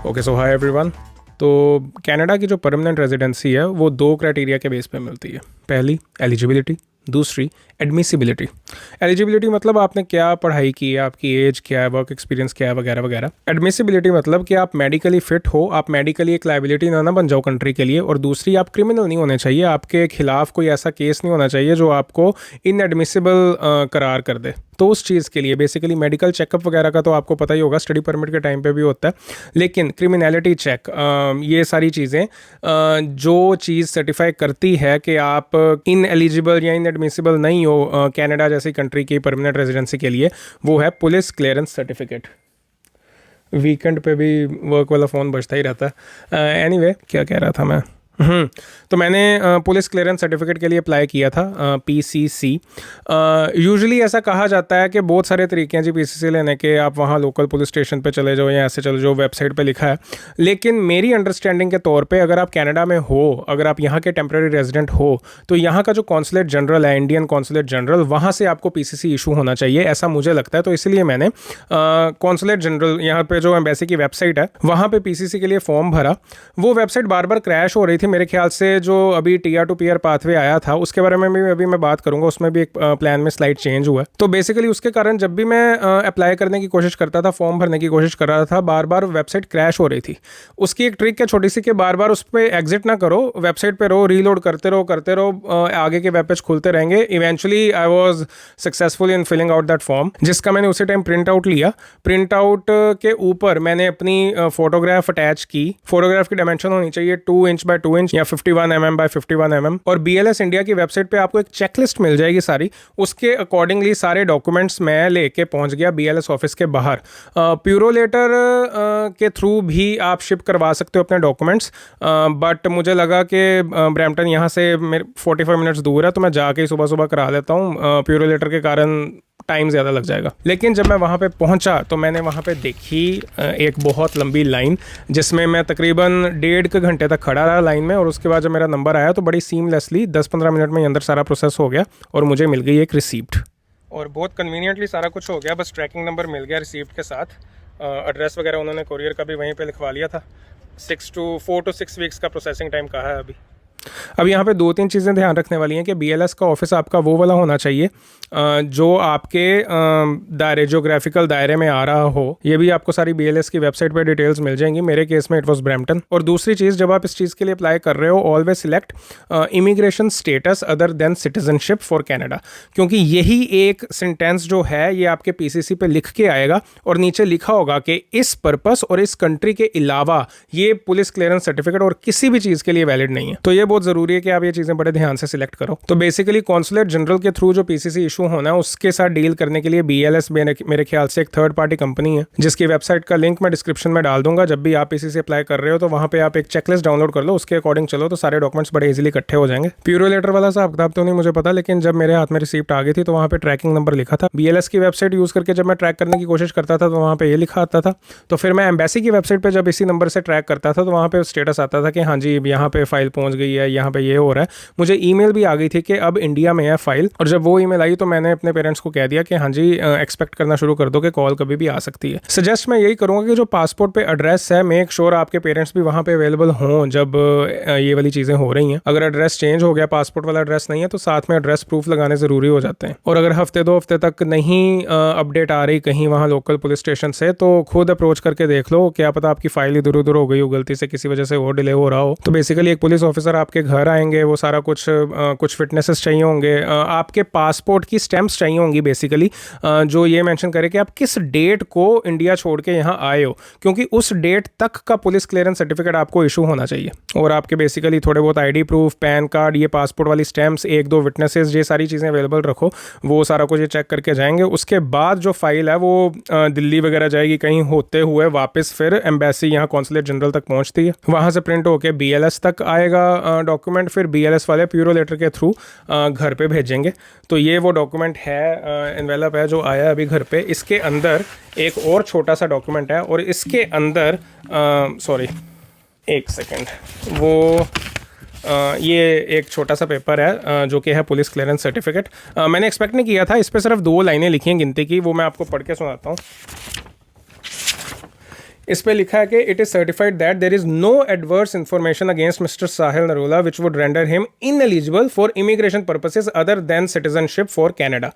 Okay, सो hi everyone. तो Canada की जो परमानेंट रेजिडेंसी है वो दो क्राइटेरिया के बेस पे मिलती है। पहली एलिजिबिलिटी, दूसरी एडमिसिबिलिटी। एलिजिबिलिटी मतलब आपने क्या पढ़ाई की है, आपकी एज क्या है, वर्क एक्सपीरियंस क्या है, वगैरह वगैरह। एडमिसिबिलिटी मतलब कि आप मेडिकली फिट हो, आप मेडिकली एक लाइबिलिटी ना बन जाओ कंट्री के लिए। और दूसरी, आप क्रिमिनल नहीं होने चाहिए, आपके खिलाफ कोई ऐसा केस नहीं होना चाहिए जो आपको इनएडमिसिबल करार कर दे। तो उस चीज़ के लिए बेसिकली मेडिकल चेकअप वगैरह का तो आपको पता ही होगा, स्टडी परमिट के टाइम पे भी होता है। लेकिन क्रिमिनलिटी चेक, ये सारी चीज़ें जो चीज़ सर्टिफाई करती है कि आप इन एलिजिबल या इनएडमिसिबल नहीं हो कनाडा जैसी कंट्री की परमानेंट रेजिडेंसी के लिए, वो है पुलिस क्लियरेंस सर्टिफिकेट। वीकेंड पे भी वर्क वाला फ़ोन बजता ही रहता है। एनीवे, क्या कह रहा था मैं? तो मैंने पुलिस क्लियरेंस सर्टिफिकेट के लिए अप्लाई किया था, पीसीसी। यूजुअली ऐसा कहा जाता है कि बहुत सारे तरीके हैं जी पीसीसी लेने के, आप वहाँ लोकल पुलिस स्टेशन पे चले जाओ या ऐसे चले जाओ, वेबसाइट पे लिखा है। लेकिन मेरी अंडरस्टैंडिंग के तौर पे अगर आप कनाडा में हो, अगर आप यहाँ के टेम्प्रेरी रेजिडेंट हो, तो यहाँ का जो कॉन्सुलेट जनरल है, इंडियन कॉन्सुलेट जनरल, वहाँ से आपको पीसीसी इशू होना चाहिए, ऐसा मुझे लगता है। तो इसलिए मैंने कॉन्सुलेट जनरल यहाँ पे जो एम्बेसी की वेबसाइट है वहाँ पे पीसीसी के लिए फॉर्म भरा। वो वेबसाइट बार बार क्रैश हो रही थी मेरे ख्याल से। जो अभी टीआर टू पीआर पाथवे आया था उसके बारे में भी अभी मैं बात करूंगा, उसमें भी एक प्लान में स्लाइड चेंज हुआ है। तो बेसिकली उसके कारण जब भी मैं अप्लाई करने की कोशिश करता था, फॉर्म भरने की कोशिश कर रहा था, बार बार वेबसाइट क्रैश हो रही थी। उसकी एक ट्रिक है छोटी सी कि बार बार उस पर एग्जिट ना करो, वेबसाइट पे रहो, रीलोड करते रहो, आगे के वेब पेज खुलते रहेंगे। Eventually I was successful in filling out that form, जिसका मैंने उसी टाइम प्रिंट आउट लिया। प्रिंट आउट के ऊपर मैंने अपनी फोटोग्राफ अटैच की। फोटोग्राफ की डायमेंशन होनी चाहिए 2 इंच बाय 2 इंच या 51 mm बाय 51 mm। और बीएलएस इंडिया की वेबसाइट पे आपको एक चेकलिस्ट मिल जाएगी सारी, उसके अकॉर्डिंगली सारे डॉक्यूमेंट्स मैं लेके पहुंच गया बीएलएस ऑफिस के बाहर। प्यूरो लेटर के थ्रू भी आप शिप करवा सकते हो अपने डॉक्यूमेंट्स, बट मुझे लगा कि ब्रैम्पटन यहाँ से मेरे 45 मिनट्स दूर है, तो मैं जाके ही सुबह सुबह करा लेता हूँ। प्यूरो लेटर के कारण टाइम ज़्यादा लग जाएगा। लेकिन जब मैं वहाँ पे पहुँचा तो मैंने वहाँ पे देखी एक बहुत लंबी लाइन, जिसमें मैं तकरीबन 1.5 घंटे तक खड़ा रहा लाइन में। और उसके बाद जब मेरा नंबर आया तो बड़ी सीमलेसली 10-15 मिनट में अंदर सारा प्रोसेस हो गया और मुझे मिल गई एक रिसीप्ट। और बहुत कन्वीनियंटली सारा कुछ हो गया, बस ट्रैकिंग नंबर मिल गया रिसीप्ट के साथ। एड्रेस वगैरह उन्होंने कोरियर का भी वहीं पर लिखवा लिया था। 4 to 6 वीक्स का प्रोसेसिंग टाइम कहा है अभी। अब यहाँ पे 2-3 चीज़ें ध्यान रखने वाली हैं कि बीएलएस का ऑफिस आपका वो वाला होना चाहिए जो आपके दायरे, ज्योग्राफिकल दायरे में आ रहा हो। ये भी आपको सारी बीएलएस की वेबसाइट पे डिटेल्स मिल जाएंगी। मेरे केस में इट वाज ब्रैम्पटन। और दूसरी चीज़, जब आप इस चीज़ के लिए अप्लाई कर रहे हो, always select immigration status other than citizenship for Canada, क्योंकि यही एक सेंटेंस जो है ये आपके पीसीसी पे लिख के आएगा और नीचे लिखा होगा कि इस पर्पस और इस कंट्री के अलावा ये पुलिस क्लियरेंस सर्टिफिकेट और किसी भी चीज़ के लिए वैलिड नहीं है। तो ये बहुत ज़रूरी है कि आप ये चीज़ें बड़े ध्यान से सिलेक्ट करो। तो बेसिकली कॉन्सुलेट जनरल के थ्रू जो पीसीसी इशू होना है उसके साथ डील करने के लिए बीएलएस मेरे ख्याल से एक थर्ड पार्टी कंपनी है, जिसकी वेबसाइट का लिंक मैं डिस्क्रिप्शन में डाल दूंगा। जब भी आप पीसीसी अप्लाई कर रहे हो तो वहाँ पे आप एक चेकलिस्ट डाउनलोड कर लो, उसके अकॉर्डिंग चलो तो सारे डॉक्यूमेंट्स बड़े इजीली इकट्ठे हो जाएंगे। प्यूरो लेटर वाला हिसाब किताब तो नहीं मुझे पता, लेकिन जब मेरे हाथ में रिसीप्ट आ गई थी तो वहाँ पे ट्रैकिंग नंबर लिखा था। बीएलएस की वेबसाइट यूज़ करके जब मैं ट्रैक करने की कोशिश करता था तो वहाँ पे ये लिखा आता था। तो फिर मैं एम्बेसी की वेबसाइट पर जब इसी नंबर से ट्रैक करता था तो वहाँ पे स्टेटस आता था कि हाँ जी यहाँ पे फाइल पहुँच गई है, यहाँ पे ये हो रहा है। मुझे ईमेल भी आ गई थी कि अब इंडिया में है फाइल। और जब वो ईमेल आई तो मैंने अपने पेरेंट्स को कह दिया कि हाँ जी एक्सपेक्ट करना शुरू कर दो कि कॉल कभी भी आ सकती है। सजेस्ट मैं यही करूँगा कि जो पासपोर्ट पे एड्रेस है, मेक श्योर आपके पेरेंट्स भी वहाँ पे अवेलेबल हों जब ये वाली चीज़ें हो रही हैं। अगर एड्रेस चेंज हो गया, पासपोर्ट वाला एड्रेस नहीं है, तो साथ में एड्रेस प्रूफ लगाने ज़रूरी हो जाते हैं। और अगर हफ्ते 2 हफ्ते तक नहीं अपडेट आ रही कहीं वहाँ लोकल पुलिस स्टेशन से, तो खुद अप्रोच करके देख लो, क्या पता आपकी फाइल इधर उधर हो गई हो, गलती से किसी वजह से और डिले हो रहा हो। तो बेसिकली एक पुलिस ऑफिसर आपके घर आएंगे, वो सारा कुछ फिटनेसेस चाहिए होंगे, आपके पासपोर्ट की स्टैम्प्स चाहिए होंगी बेसिकली, जो ये मेंशन करे कि आप किस डेट को इंडिया छोड़ के यहाँ आए हो, क्योंकि उस डेट तक का पुलिस क्लियरेंस सर्टिफिकेट आपको इशू होना चाहिए। और आपके बेसिकली थोड़े बहुत आईडी प्रूफ, पैन कार्ड, ये पासपोर्ट वाली स्टैम्प्स, 1-2 विटनेसेस, ये सारी चीज़ें अवेलेबल रखो। वो सारा कुछ ये चेक करके जाएंगे। उसके बाद जो फाइल है वो दिल्ली वगैरह जाएगी, कहीं होते हुए वापस फिर एम्बेसी यहाँ कॉन्सुलेट जनरल तक पहुँचती है। वहाँ से प्रिंट होके बीएलएस तक आएगा डॉक्यूमेंट, फिर बीएलएस वाले प्यूरो लेटर के थ्रू घर पे भेजेंगे। तो ये वो डॉक्यूमेंट है, एनवेलप है जो आया अभी घर पे। इसके अंदर एक और छोटा सा डॉक्यूमेंट है और इसके अंदर सॉरी एक सेकंड, वो ये एक छोटा सा पेपर है जो कि है पुलिस क्लियरेंस सर्टिफिकेट। मैंने एक्सपेक्ट नहीं किया था, इस पर सिर्फ 2 लाइनें लिखी हैं गिनती की, वो मैं आपको पढ़ के सुनाता हूँ। इस पे लिखा है कि it is certified that there is no adverse information against mister Sahil Narola which would render him ineligible for immigration purposes other than citizenship for Canada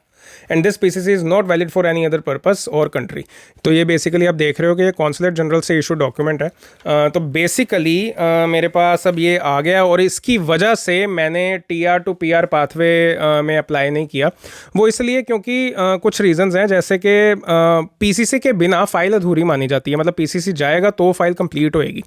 and this PCC is not valid for any other purpose और country. तो ये basically आप देख रहे हो कि ये consulate general से इशू डॉक्यूमेंट है। तो बेसिकली मेरे पास अब ये आ गया और इसकी वजह से मैंने टीआर टू पीआर पाथवे में अप्लाई नहीं किया। वो इसलिए क्योंकि कुछ रीजंस हैं, जैसे कि पीसीसी के बिना फाइल अधूरी मानी जाती है, मतलब पीसीसी जाएगा तो फाइल कंप्लीट होएगी।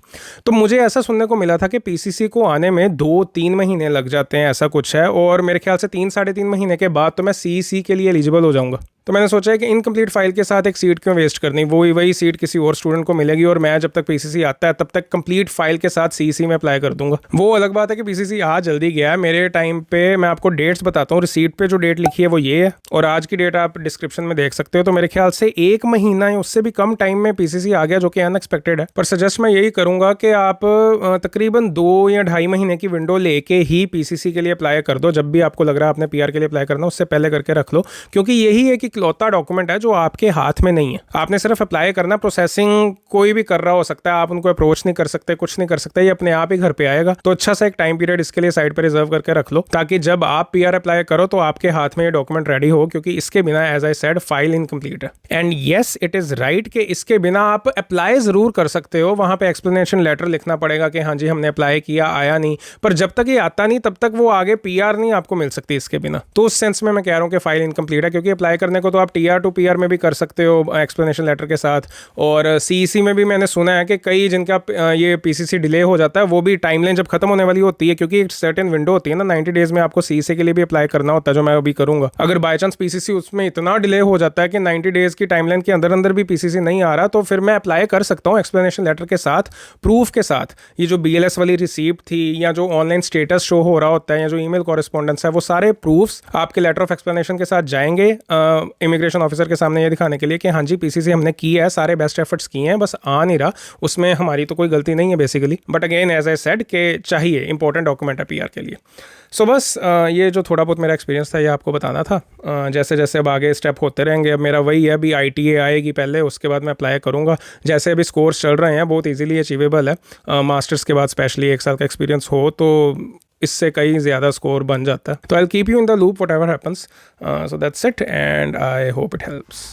तो मुझे ऐसा सुनने को मिला था कि पीसीसी को आने में 2-3 महीने लग जाते हैं, ऐसा कुछ है, और मेरे ख्याल से 3-3.5 महीने के बाद तो मैं सीईसी के लिए एलिजिबल हो जाऊंगा। तो मैंने सोचा है कि इनकम्प्लीट फाइल के साथ एक सीट क्यों वेस्ट करनी, वही सीट किसी और स्टूडेंट को मिलेगी और मैं जब तक पीसीसी आता है तब तक कंप्लीट फाइल के साथ सीईसी में अप्लाई कर दूंगा। वो अलग बात है कि पीसीसी आ जल्दी गया है मेरे टाइम पे। मैं आपको डेट्स बताता हूँ, रिसीट पे जो डेट लिखी है वो ये है और आज की डेट आप डिस्क्रिप्शन में देख सकते हो। तो मेरे ख्याल से 1 महीना या उससे भी कम टाइम में पीसीसी आ गया, जो कि अनएक्सपेक्टेड है। पर सजेस्ट मैं यही करूँगा कि आप तकरीबन 2 या 2.5 महीने की विंडो लेके ही पीसीसी के लिए अप्लाई कर दो। जब भी आपको लग रहा है आपने पीआर के लिए अप्लाई करना, उससे पहले करके रख लो, क्योंकि यही एक इकलौता डॉक्यूमेंट है जो आपके हाथ में नहीं है। आपने सिर्फ अप्लाई करना, प्रोसेसिंग कोई भी कर रहा हो सकता है, आप उनको अप्रोच नहीं कर सकते, कुछ नहीं कर सकते, ये अपने आप ही घर पे आएगा। तो अच्छा सा एक टाइम पीरियड इसके लिए साइड पर रिजर्व करके रख लो, ताकि जब आप पीआर अप्लाई करो तो आपके हाथ में ये डॉक्यूमेंट रेडी हो, क्योंकि इसके बिना as I said file incomplete है। And yes, it is right कि इसके बिना आप अप्लाई जरूर कर सकते हो, वहां पे एक्सप्लेनेशन लेटर लिखना पड़ेगा कि हाँ जी हमने अप्लाई किया, आया नहीं, पर जब तक ये आता नहीं तब तक वो आगे पीआर नहीं आपको मिल सकती इसके बिना। तो उस सेंस में मैं कह रहा हूँ कि फाइल इनकम्प्लीट है, क्योंकि अप्लाई करने को तो आप टीआर टू पीआर में भी कर सकते हो एक्सप्लेनेशन लेटर के साथ, और सीईसी में भी मैंने सुना है कि कई जिनका ये पीसीसी डिले हो जाता है, वो भी टाइमलाइन जब खत्म होने वाली होती है, क्योंकि एक सर्टेन विंडो होती है ना 90 डेज में, आपको सीईसी के लिए भी अप्लाई करना होता है, जो मैं अभी करूंगा। अगर बाय चांस पीसीसी उसमें इतना डिले हो जाता है कि 90 डेज की टाइमलाइन के अंदर अंदर भी पीसीसी नहीं आ रहा, तो फिर मैं अप्लाई कर सकता हूँ एक्सप्लेनेशन लेटर के साथ, प्रूफ के साथ। ये जो बीएलएस वाली रिसीप्ट थी, या जो ऑनलाइन स्टेटस शो हो रहा होता है, या जो ईमेल कॉरेस्पॉन्डेंस है, वो सारे प्रूफ्स आपके लेटर ऑफ एक्सप्लेनेशन के साथ जाएंगे इमिग्रेशन ऑफिसर के सामने, ये दिखाने के लिए कि हाँ जी पीसीसी हमने की है, सारे बेस्ट एफर्ट्स किए हैं, बस आ नहीं रहा, उसमें हमारी तो कोई गलती नहीं है basically. But again as I said कि चाहिए, इंपॉर्टेंट डॉक्यूमेंट है पीआर के लिए। सो बस ये जो थोड़ा बहुत मेरा एक्सपीरियंस था ये आपको बताना था। जैसे जैसे अब आगे स्टेप होते रहेंगे, अब मेरा वही है, अभी ITA आएगी पहले, उसके बाद मैं अप्लाई करूँगा। जैसे अभी स्कोर्स चल रहे हैं बहुत ईजीली अचीवेबल है, मास्टर्स के बाद स्पेशली 1 साल का एक्सपीरियंस हो तो इससे कहीं ज़्यादा स्कोर बन जाता है। तो I will keep you in the loop whatever happens, so that's it and I hope it helps.